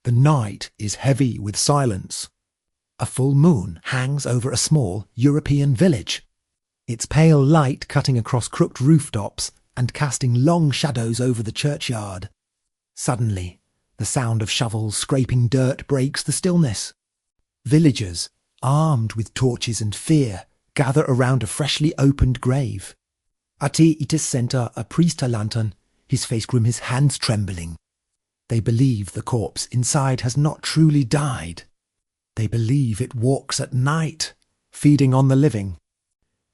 The night is heavy with silence. A full moon hangs over a small European village, its pale light cutting across crooked rooftops and casting long shadows over the churchyard. Suddenly, the sound of shovels scraping dirt breaks the stillness. Villagers, armed with torches and fear, gather around a freshly opened grave. Ati itis center a priester lantern, his face grim, his hands trembling. They believe the corpse inside has not truly died. They believe it walks at night, feeding on the living.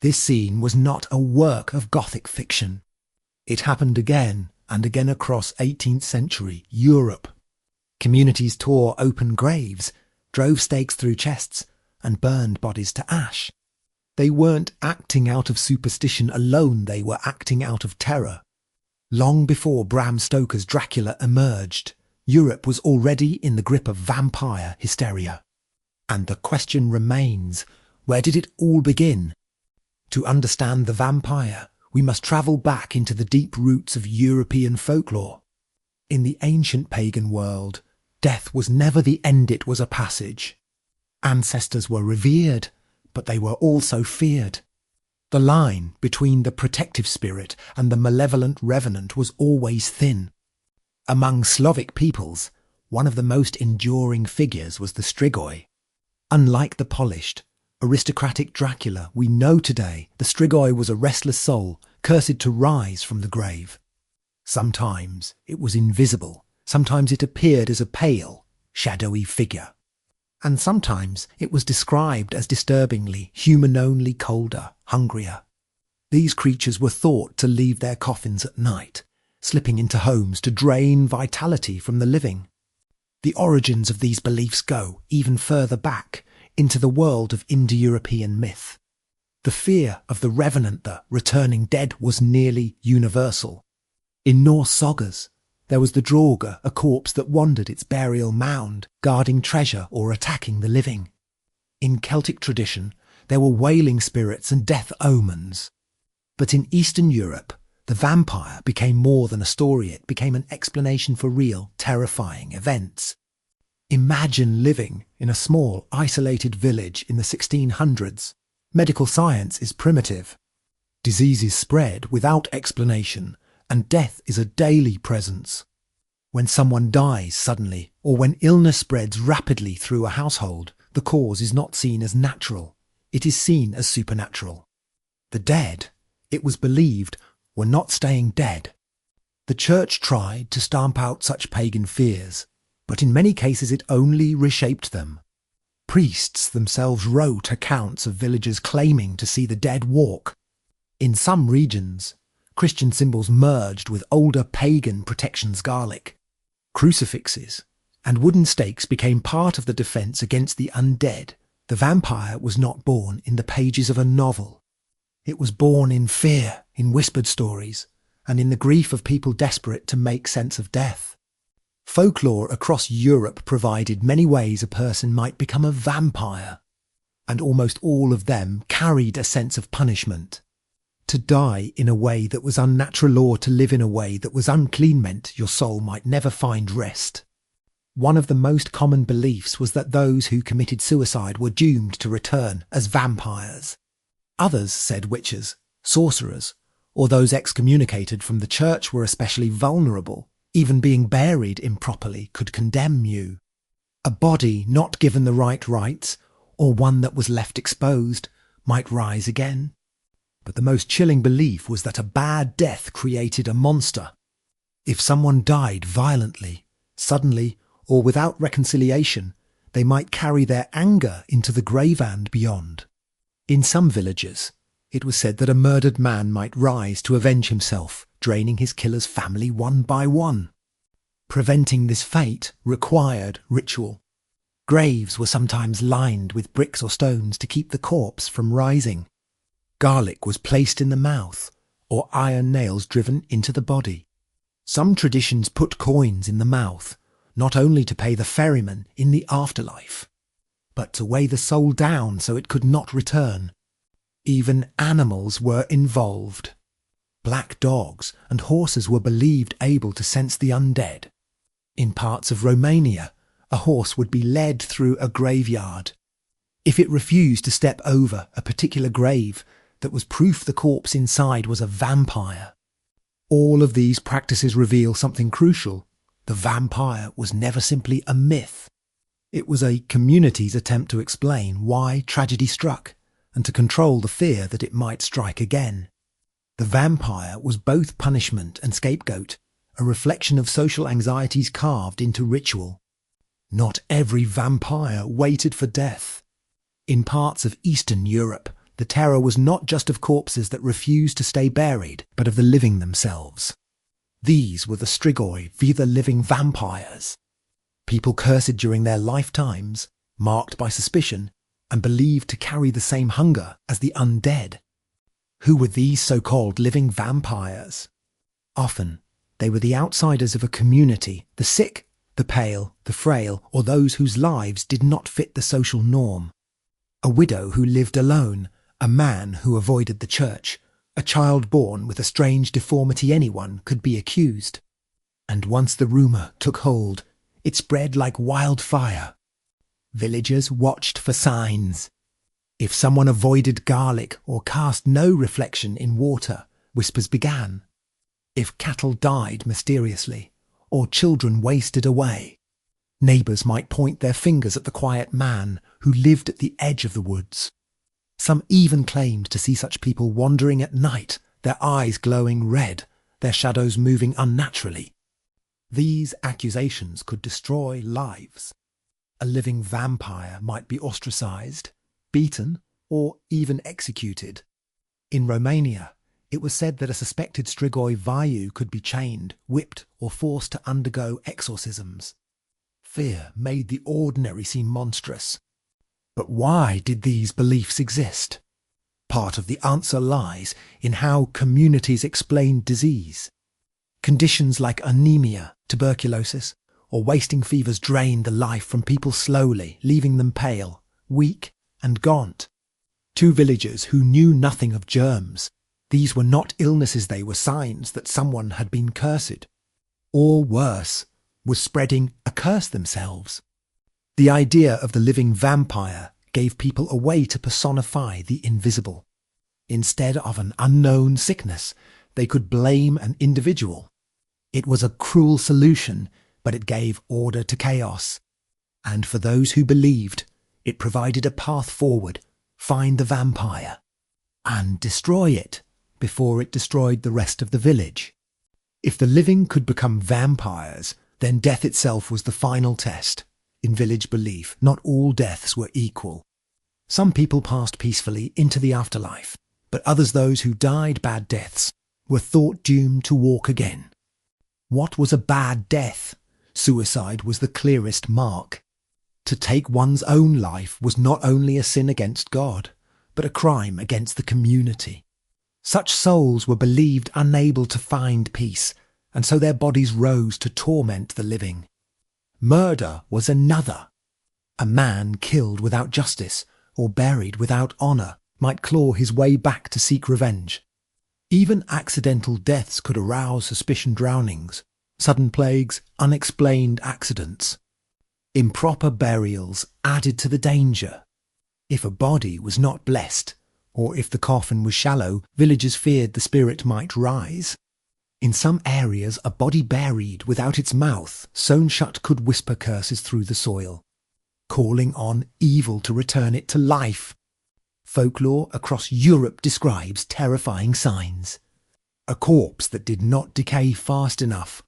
This scene was not a work of Gothic fiction. It happened again and again across 18th century Europe. Communities tore open graves, drove stakes through chests, and burned bodies to ash. They weren't acting out of superstition alone, they were acting out of terror. Long before Bram Stoker's Dracula emerged, Europe was already in the grip of vampire hysteria. And the question remains, where did it all begin? To understand the vampire, we must travel back into the deep roots of European folklore. In the ancient pagan world, death was never the end, it was a passage. Ancestors were revered, but they were also feared. The line between the protective spirit and the malevolent revenant was always thin. Among Slavic peoples, one of the most enduring figures was the Strigoi. Unlike the polished, aristocratic Dracula we know today, the Strigoi was a restless soul, cursed to rise from the grave. Sometimes it was invisible, sometimes it appeared as a pale, shadowy figure. And sometimes it was described as disturbingly, human-only colder, hungrier. These creatures were thought to leave their coffins at night, slipping into homes to drain vitality from the living. The origins of these beliefs go even further back, into the world of Indo-European myth. The fear of the revenant, the returning dead, was nearly universal. In Norse sagas, there was the Draugr, a corpse that wandered its burial mound, guarding treasure or attacking the living. In Celtic tradition, there were wailing spirits and death omens. But in Eastern Europe, the vampire became more than a story, it became an explanation for real, terrifying events. Imagine living in a small, isolated village in the 1600s. Medical science is primitive. Diseases spread without explanation, and death is a daily presence. When someone dies suddenly, or when illness spreads rapidly through a household, the cause is not seen as natural. It is seen as supernatural. The dead, it was believed, were not staying dead. The church tried to stamp out such pagan fears, but in many cases it only reshaped them. Priests themselves wrote accounts of villagers claiming to see the dead walk. In some regions, Christian symbols merged with older pagan protections Gaelic. Crucifixes and wooden stakes became part of the defence against the undead. The vampire was not born in the pages of a novel. It was born in fear, in whispered stories, and in the grief of people desperate to make sense of death. Folklore across Europe provided many ways a person might become a vampire, and almost all of them carried a sense of punishment. To die in a way that was unnatural or to live in a way that was unclean meant your soul might never find rest. One of the most common beliefs was that those who committed suicide were doomed to return as vampires. Others said witches, sorcerers, or those excommunicated from the church were especially vulnerable. Even being buried improperly could condemn you. A body not given the right rites, or one that was left exposed, might rise again. But the most chilling belief was that a bad death created a monster. If someone died violently, suddenly, or without reconciliation, they might carry their anger into the grave and beyond. In some villages, it was said that a murdered man might rise to avenge himself, draining his killer's family one by one. Preventing this fate required ritual. Graves were sometimes lined with bricks or stones to keep the corpse from rising. Garlic was placed in the mouth, or iron nails driven into the body. Some traditions put coins in the mouth, not only to pay the ferryman in the afterlife, but to weigh the soul down so it could not return. Even animals were involved. Black dogs and horses were believed able to sense the undead. In parts of Romania, a horse would be led through a graveyard. If it refused to step over a particular grave, that was proof the corpse inside was a vampire. All of these practices reveal something crucial. The vampire was never simply a myth. It was a community's attempt to explain why tragedy struck and to control the fear that it might strike again. The vampire was both punishment and scapegoat, a reflection of social anxieties carved into ritual. Not every vampire waited for death. In parts of Eastern Europe, the terror was not just of corpses that refused to stay buried, but of the living themselves. These were the Strigoi, the living vampires. People cursed during their lifetimes, marked by suspicion, and believed to carry the same hunger as the undead. Who were these so-called living vampires? Often, they were the outsiders of a community, the sick, the pale, the frail, or those whose lives did not fit the social norm. A widow who lived alone, a man who avoided the church, a child born with a strange deformity anyone could be accused. And once the rumour took hold, it spread like wildfire. Villagers watched for signs. If someone avoided garlic or cast no reflection in water, whispers began. If cattle died mysteriously, or children wasted away, neighbours might point their fingers at the quiet man who lived at the edge of the woods. Some even claimed to see such people wandering at night, their eyes glowing red, their shadows moving unnaturally. These accusations could destroy lives. A living vampire might be ostracised, beaten, or even executed. In Romania, it was said that a suspected Strigoi Vayu could be chained, whipped, or forced to undergo exorcisms. Fear made the ordinary seem monstrous. But why did these beliefs exist? Part of the answer lies in how communities explained disease. Conditions like anemia, tuberculosis, or wasting fevers drained the life from people slowly, leaving them pale, weak, and gaunt. To villagers who knew nothing of germs, these were not illnesses, they were signs that someone had been cursed. Or worse, was spreading a curse themselves. The idea of the living vampire gave people a way to personify the invisible. Instead of an unknown sickness, they could blame an individual. It was a cruel solution, but it gave order to chaos. And for those who believed, it provided a path forward. Find the vampire and destroy it before it destroyed the rest of the village. If the living could become vampires, then death itself was the final test. In village belief, not all deaths were equal. Some people passed peacefully into the afterlife, but others, those who died bad deaths, were thought doomed to walk again. What was a bad death? Suicide was the clearest mark. To take one's own life was not only a sin against God, but a crime against the community. Such souls were believed unable to find peace, and so their bodies rose to torment the living. Murder was another. A man killed without justice, or buried without honour, might claw his way back to seek revenge. Even accidental deaths could arouse suspicion: drownings, sudden plagues, unexplained accidents. Improper burials added to the danger. If a body was not blessed, or if the coffin was shallow, villagers feared the spirit might rise. In some areas, a body buried without its mouth, sewn shut, could whisper curses through the soil, calling on evil to return it to life. Folklore across Europe describes terrifying signs. A corpse that did not decay fast enough.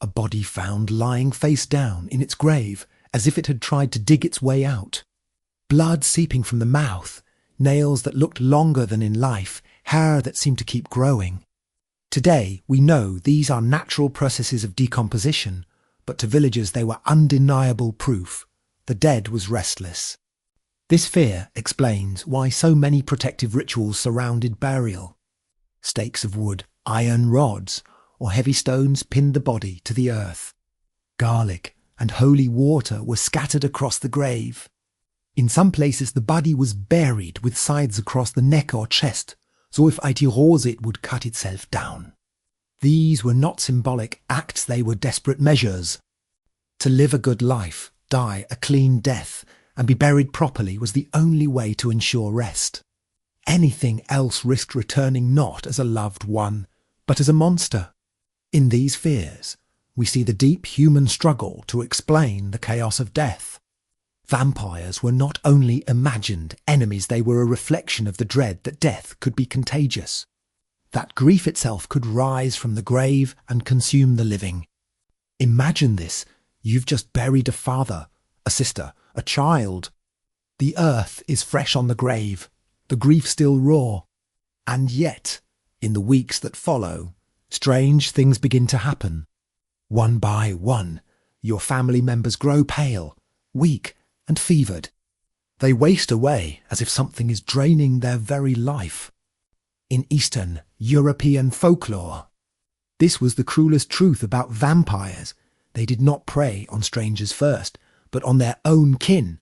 A body found lying face down in its grave, as if it had tried to dig its way out. Blood seeping from the mouth, nails that looked longer than in life, hair that seemed to keep growing. Today, we know these are natural processes of decomposition, but to villagers they were undeniable proof. The dead was restless. This fear explains why so many protective rituals surrounded burial. Stakes of wood, iron rods, or heavy stones pinned the body to the earth. Garlic and holy water were scattered across the grave. In some places the body was buried with sides across the neck or chest, so if IT Rose it would cut itself down. These were not symbolic acts, they were desperate measures. To live a good life, die a clean death and be buried properly was the only way to ensure rest. Anything else risked returning not as a loved one, but as a monster. In these fears, we see the deep human struggle to explain the chaos of death. Vampires were not only imagined enemies, they were a reflection of the dread that death could be contagious, that grief itself could rise from the grave and consume the living. Imagine this. You've just buried a father, a sister, a child. The earth is fresh on the grave, the grief still raw. And yet, in the weeks that follow, strange things begin to happen. One by one, your family members grow pale, weak, and fevered. They waste away as if something is draining their very life. In Eastern European folklore, this was the cruelest truth about vampires. They did not prey on strangers first, but on their own kin.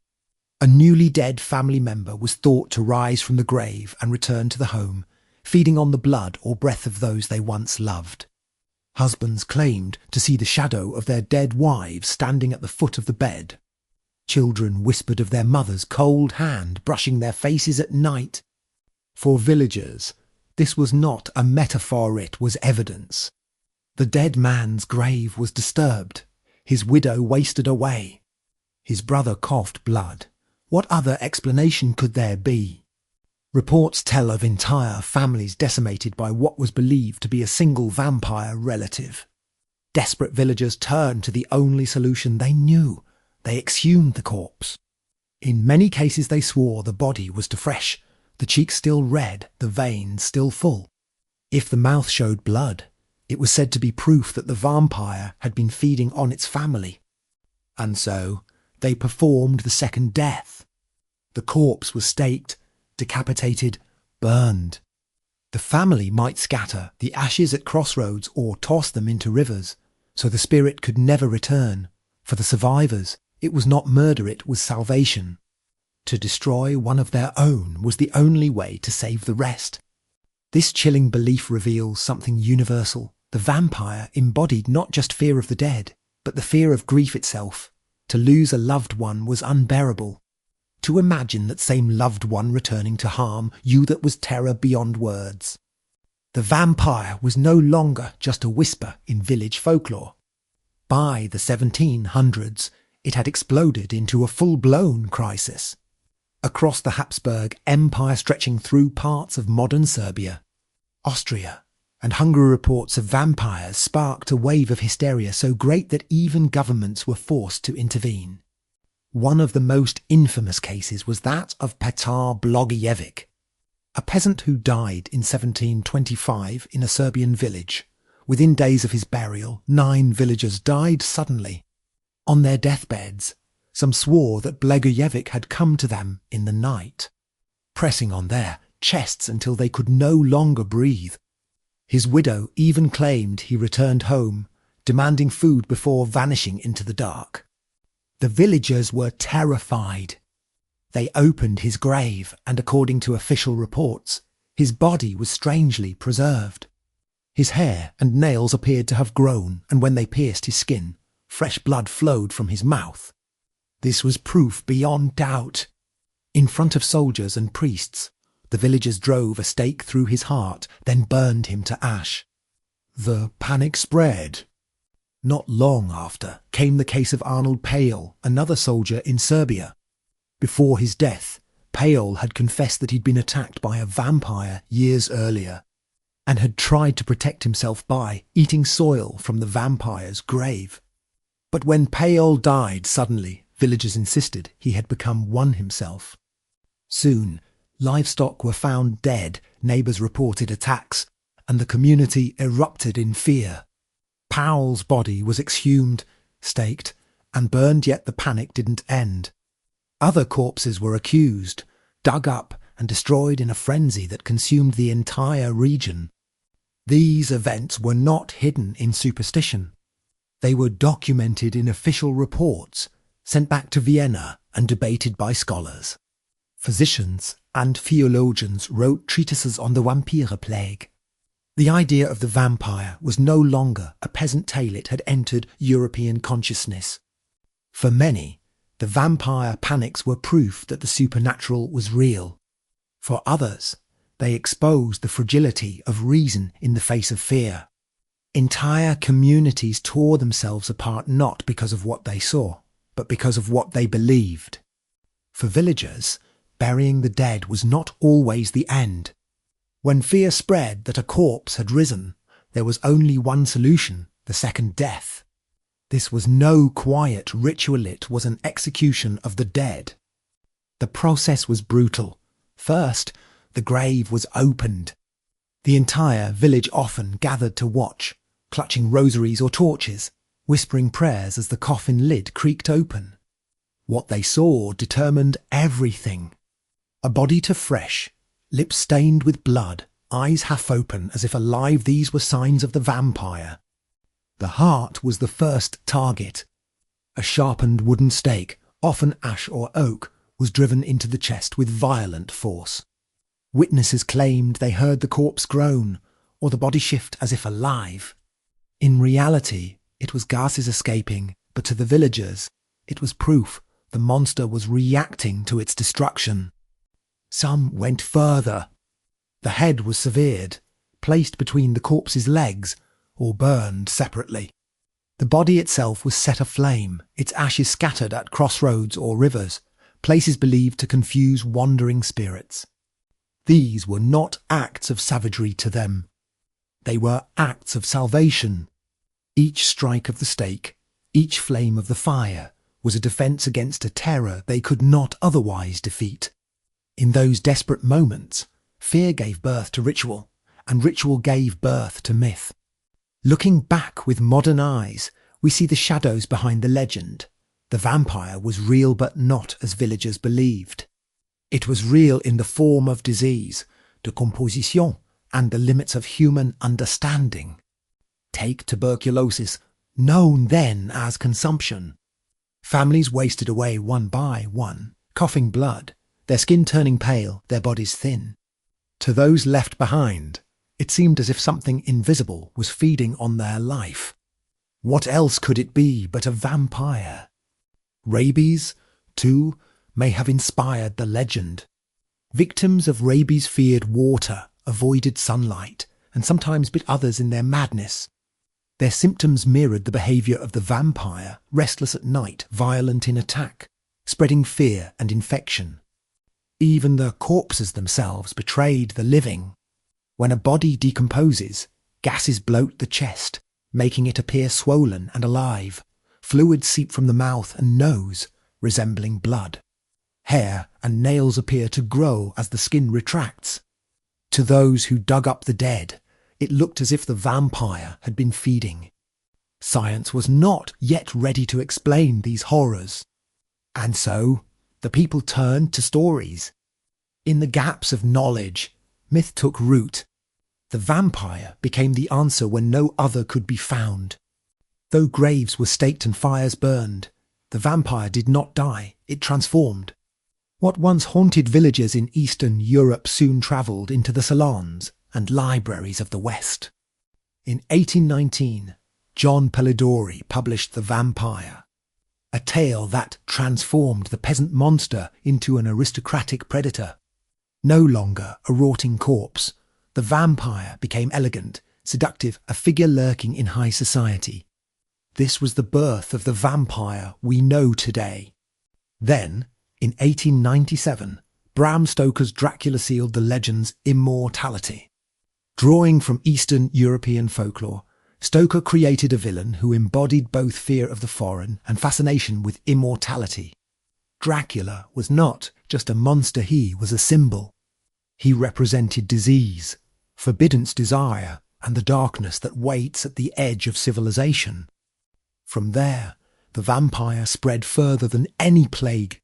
A newly dead family member was thought to rise from the grave and return to the home, feeding on the blood or breath of those they once loved. Husbands claimed to see the shadow of their dead wives standing at the foot of the bed. Children whispered of their mother's cold hand brushing their faces at night. For villagers, this was not a metaphor, it was evidence. The dead man's grave was disturbed, his widow wasted away. His brother coughed blood. What other explanation could there be? Reports tell of entire families decimated by what was believed to be a single vampire relative. Desperate villagers turned to the only solution they knew. They exhumed the corpse. In many cases they swore the body was too fresh, the cheeks still red, the veins still full. If the mouth showed blood, it was said to be proof that the vampire had been feeding on its family. And so they performed the second death. The corpse was staked, decapitated, burned. The family might scatter the ashes at crossroads or toss them into rivers, so the spirit could never return. For the survivors, it was not murder, it was salvation. To destroy one of their own was the only way to save the rest. This chilling belief reveals something universal. The vampire embodied not just fear of the dead, but the fear of grief itself. To lose a loved one was unbearable. To imagine that same loved one returning to harm you, that was terror beyond words. The vampire was no longer just a whisper in village folklore. By the 1700s, it had exploded into a full-blown crisis. Across the Habsburg Empire stretching through parts of modern Serbia, Austria, and Hungary, reports of vampires sparked a wave of hysteria so great that even governments were forced to intervene. One of the most infamous cases was that of Petar Blagojević, a peasant who died in 1725 in a Serbian village. Within days of his burial, 9 villagers died suddenly. On their deathbeds, some swore that Blagojević had come to them in the night, pressing on their chests until they could no longer breathe. His widow even claimed he returned home, demanding food before vanishing into the dark. The villagers were terrified. They opened his grave, and according to official reports, his body was strangely preserved. His hair and nails appeared to have grown, and when they pierced his skin, fresh blood flowed from his mouth. This was proof beyond doubt. In front of soldiers and priests, the villagers drove a stake through his heart, then burned him to ash. The panic spread. Not long after came the case of Arnold Paole, another soldier in Serbia. Before his death, Paole had confessed that he'd been attacked by a vampire years earlier, and had tried to protect himself by eating soil from the vampire's grave. But when Paole died suddenly, villagers insisted he had become one himself. Soon, livestock were found dead, neighbours reported attacks, and the community erupted in fear. Paole's body was exhumed, staked, and burned, yet the panic didn't end. Other corpses were accused, dug up, and destroyed in a frenzy that consumed the entire region. These events were not hidden in superstition. They were documented in official reports, sent back to Vienna and debated by scholars. Physicians and theologians wrote treatises on the vampire plague. The idea of the vampire was no longer a peasant tale, it had entered European consciousness. For many, The vampire panics were proof that the supernatural was real. For others, they exposed the fragility of reason in the face of fear. Entire communities tore themselves apart not because of what they saw, but because of what they believed. For villagers, burying the dead was not always the end. When fear spread that a corpse had risen, there was only one solution: the second death. This was no quiet ritual, it was an execution of the dead. The process was brutal. First, the grave was opened. The entire village often gathered to watch, clutching rosaries or torches, whispering prayers as the coffin lid creaked open. What they saw determined everything. A body to fresh, lips stained with blood, eyes half open as if alive, these were signs of the vampire. The heart was the first target. A sharpened wooden stake, often ash or oak, was driven into the chest with violent force. Witnesses claimed they heard the corpse groan, or the body shift as if alive. In reality, it was gases escaping, but to the villagers, it was proof the monster was reacting to its destruction. Some went further. The head was severed, placed between the corpse's legs, or burned separately. The body itself was set aflame, its ashes scattered at crossroads or rivers, places believed to confuse wandering spirits. These were not acts of savagery to them. They were acts of salvation. Each strike of the stake, each flame of the fire, was a defence against a terror they could not otherwise defeat. In those desperate moments, fear gave birth to ritual, and ritual gave birth to myth. Looking back with modern eyes, we see the shadows behind the legend. The vampire was real, but not as villagers believed. It was real in the form of disease, decomposition, and the limits of human understanding. Take tuberculosis, known then as consumption. Families wasted away one by one, coughing blood, their skin turning pale, their bodies thin. To those left behind, it seemed as if something invisible was feeding on their life. What else could it be but a vampire? Rabies, too, may have inspired the legend. Victims of rabies feared water, avoided sunlight, and sometimes bit others in their madness. Their symptoms mirrored the behaviour of the vampire, restless at night, violent in attack, spreading fear and infection. Even the corpses themselves betrayed the living. When a body decomposes, gases bloat the chest, making it appear swollen and alive. Fluids seep from the mouth and nose, resembling blood. Hair and nails appear to grow as the skin retracts. To those who dug up the dead, it looked as if the vampire had been feeding. Science was not yet ready to explain these horrors. And so, the people turned to stories. In the gaps of knowledge, myth took root. The vampire became the answer when no other could be found. Though graves were staked and fires burned, the vampire did not die, it transformed. What once haunted villagers in Eastern Europe soon travelled into the salons and libraries of the West. In 1819, John Polidori published The Vampire, a tale that transformed the peasant monster into an aristocratic predator. No longer a rotting corpse, the vampire became elegant, seductive, a figure lurking in high society. This was the birth of the vampire we know today. Then, in 1897, Bram Stoker's Dracula sealed the legend's immortality. Drawing from Eastern European folklore, Stoker created a villain who embodied both fear of the foreign and fascination with immortality. Dracula was not just a monster, he was a symbol. He represented disease, forbiddance, desire, and the darkness that waits at the edge of civilization. From there, the vampire spread further than any plague.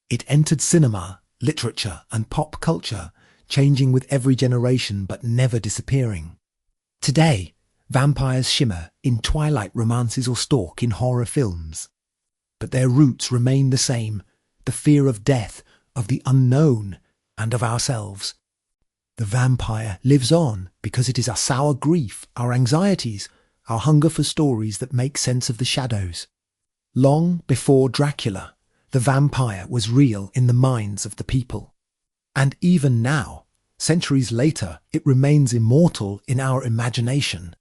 It entered cinema, literature, and pop culture, changing with every generation but never disappearing. Today, vampires shimmer in twilight romances or stalk in horror films. But their roots remain the same, the fear of death, of the unknown, and of ourselves. The vampire lives on because it is our sour grief, our anxieties, our hunger for stories that make sense of the shadows. Long before Dracula, the vampire was real in the minds of the people. And even now, centuries later, it remains immortal in our imagination.